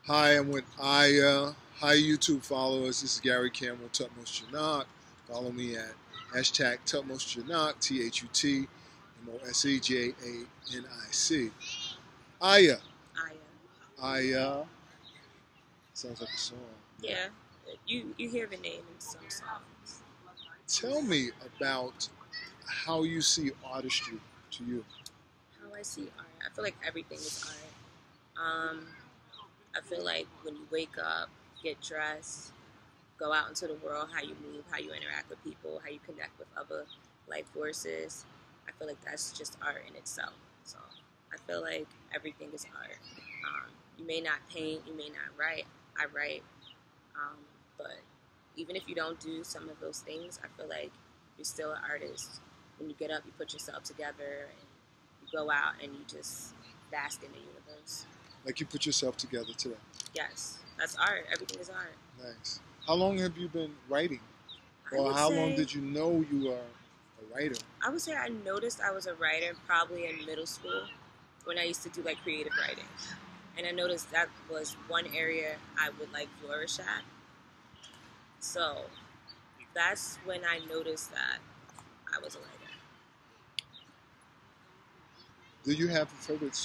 Hi, I'm with Iyah. Hi, YouTube followers. This is Gary Campbell, Tutmost Janak. Follow me at hashtag Tutmost Janak, TutmoseJanic. Iyah. Aya. Iyah. Sounds like a song. Yeah, you hear the name in some songs. Tell me about how you see artistry to you. How I see art, I feel like everything is art. Um, I feel like when you wake up, get dressed, go out into the world, how you move, how you interact with people, how you connect with other life forces. I feel like that's just art in itself. So I feel like everything is art. You may not paint, you may not write. I write, um, but even if you don't do some of those things, I feel like you're still an artist. When you get up, you put yourself together, and you go out and you just bask in the universe. Like you put yourself together today. Yes, that's art. Everything is art. Nice. How long have you been writing? I Or would how say, long did you know you are a writer? I would say I noticed I was a writer probably in middle school when I used to do like creative writing. And I noticed that was one area I would like flourish at. So that's when I noticed that I was a writer. Do you have a favorite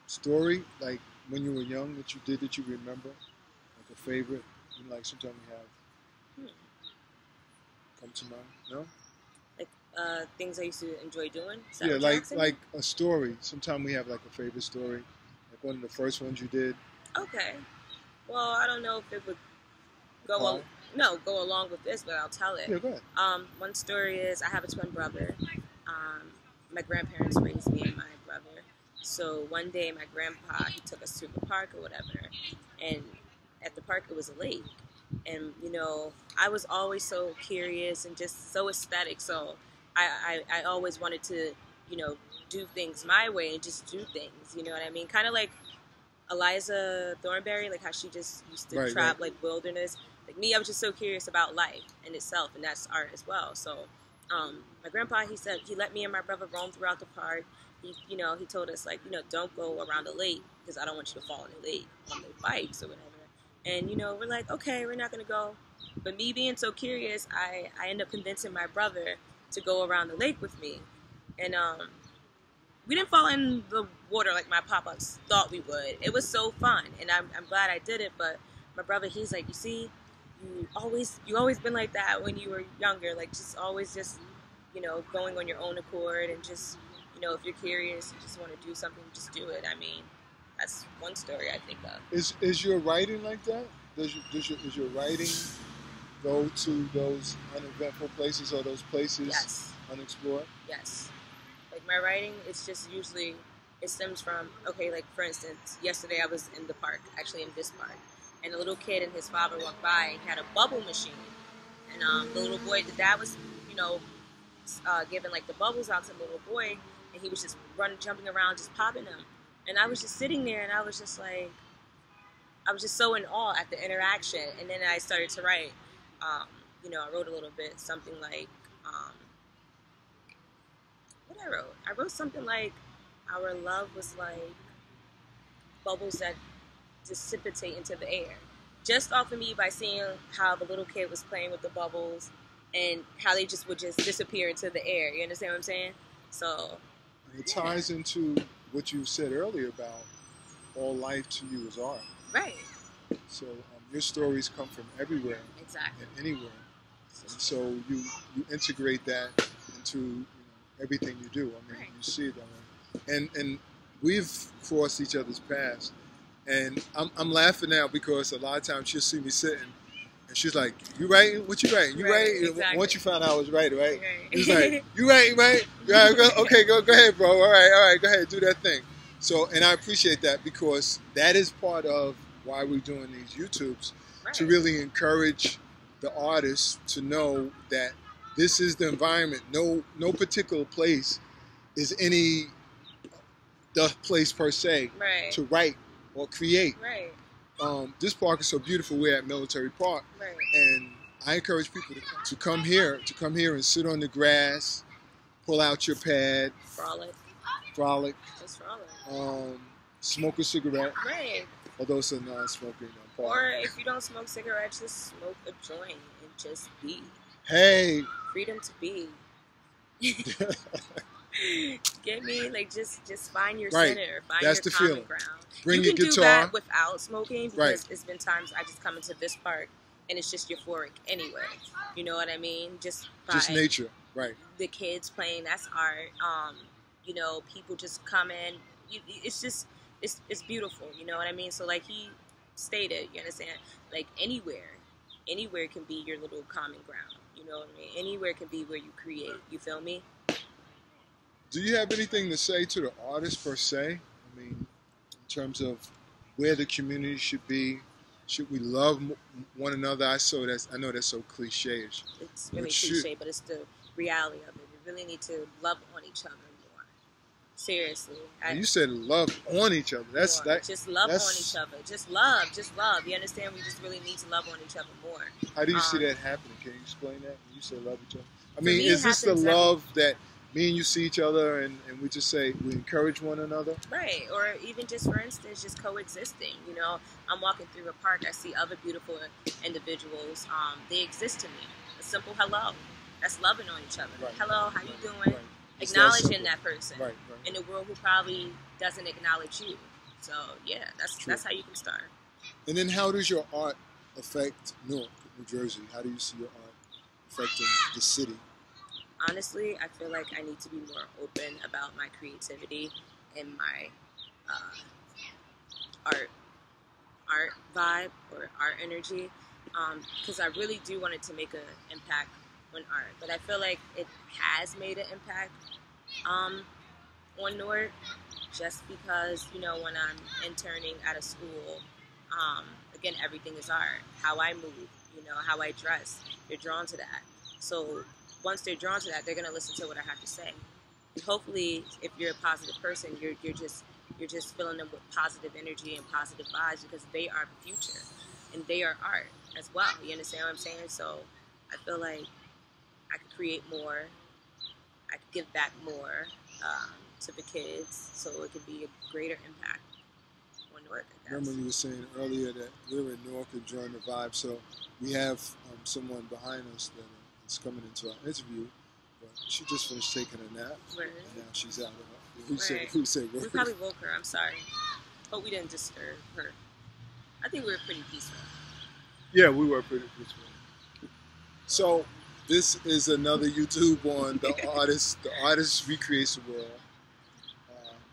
story, like when you were young, that you did that you remember? Like a favorite? Like sometimes you have Hmm. come to mind? No? Like things I used to enjoy doing. Is that Yeah, what you're like asking me? like a story. Sometimes we have like a favorite story. Like one of the first ones you did. Okay. Well, I don't know if it would go Why? go along with this, but I'll tell it. Yeah, go ahead. One story is I have a twin brother. My grandparents raised me and my brother. So one day, my grandpa he took us to the park or whatever, and at the park it was a lake, and I was always so curious and just so aesthetic. So I always wanted to do things my way and just do things. You know what I mean? Kind of like Eliza Thornberry, like how she just used to Right, right. travel like wilderness. Like me, I was just so curious about life in itself, and that's art as well. So, my grandpa, he said he let me and my brother roam throughout the park. He told us like, don't go around the lake because I don't want you to fall in the lake on the bikes or whatever. And we're like, okay, we're not gonna go. But me being so curious, I end up convincing my brother to go around the lake with me, and we didn't fall in the water like my pop-ups thought we would. It was so fun, and I'm glad I did it. But my brother, he's like, you see, you always been like that when you were younger, like just always just going on your own accord, and just if you're curious, you just want to do something, just do it. I mean, that's one story I think of. Is your writing like that? Is your writing go to those uneventful places or those places Yes, unexplored? yes. Like my writing, it's just usually it stems from okay, like for instance, yesterday I was in the park, actually in this park, and a little kid and his father walked by and had a bubble machine, and the little boy, the dad was you know giving like the bubbles out to the little boy, and he was just running, jumping around, just popping them, and I was just sitting there, and I was just like, I was just so in awe at the interaction, and then I started to write. Um, I wrote a little bit, something like. What I wrote? I wrote something like, our love was like bubbles that dissipate into the air. Just off of me by seeing how the little kid was playing with the bubbles and how they just would just disappear into the air. You understand what I'm saying? So, It yeah. ties into what you said earlier about all life to you is art. Right. So your stories come from everywhere Exactly. and anywhere, and so you integrate that into everything you do. I mean, Right. you see it that way, and we've crossed each other's paths, and I'm laughing now because a lot of times she'll see me sitting. And she's like, "You writing? What you writing? You Right, writing?" exactly. Once you found out I was writing, right? Right. He's like, "You writing, right? Yeah, okay, go ahead, bro. All right, go ahead, do that thing." So, and I appreciate that because that is part of why we're doing these YouTubes, to Right. really encourage the artists to know that this is the environment. No particular place is the place per se Right. to write or create. Right. This park is so beautiful. We're at Military Park, Right. and I encourage people to come here, and sit on the grass, pull out your pad, Frolic. frolic, Just frolic. smoke a cigarette, Right. Although it's a non-smoking part. Or if you don't smoke cigarettes, just smoke a joint and just be. Hey. Freedom to be. Get me? Like just find your Right. center, find That's your the common feeling. ground. Bring you your can do guitar. that without smoking because Right. it's been times I just come into this park and it's just euphoric anyway. You know what I mean? Just nature. Right. The kids playing, that's art. You know, people just come in. It's just it's beautiful. You know what I mean? So like he stated, you understand? Like anywhere can be your little common ground. You know what I mean? Anywhere can be where you create. You feel me? Do you have anything to say to the artist per se? I mean, in terms of where the community should be, should we love one another? I know that's so cliche-ish. It's really cliche, but it's the reality of it. We really need to love on each other more. Seriously. You said love on each other. Just love on each other. Just love. You understand? We just really need to love on each other more. How do you see that happening? Can you explain that? When you say love each other. I mean, is this the love that me and you see each other and we just say we encourage one another? Right. Or even just, for instance, just coexisting. You know, I'm walking through a park. I see other beautiful individuals. They exist to me. A simple hello. That's loving on each other. Right. Hello, how you doing? Right. Acknowledging that person in a world who probably doesn't acknowledge you. So, yeah, that's how you can start. And then how does your art affect Newark, New Jersey? How do you see your art affecting the city? Honestly, I feel like I need to be more open about my creativity and my art vibe or art energy, because I really do want it to make an impact on art. But I feel like it has made an impact on Newark, just because, you know, when I'm interning at a school, again, everything is art. How I move, you know, how I dress, they're drawn to that. So once they're drawn to that, they're gonna listen to what I have to say. And hopefully, if you're a positive person, you're just filling them with positive energy and positive vibes, because they are the future and they are art as well. You understand what I'm saying? So I feel like I could create more, I could give back more to the kids, so it could be a greater impact on Newark, I guess. Remember you were saying earlier that we're in Newark enjoying the vibe, so we have someone behind us that is coming into our interview, but she just finished taking a nap, and now she's out of her. Who said we probably woke her, I'm sorry. Hope we didn't disturb her. I think we were pretty peaceful. Yeah, we were pretty peaceful. So this is another YouTube on The Artist Recreates the World.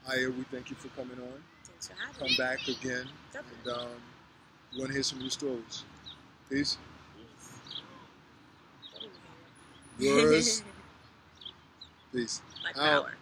Iyah, we thank you for coming on. Thanks for having me. Come back again. Definitely. And we want to hear some of your stories. Peace. Yours. Peace. Like power.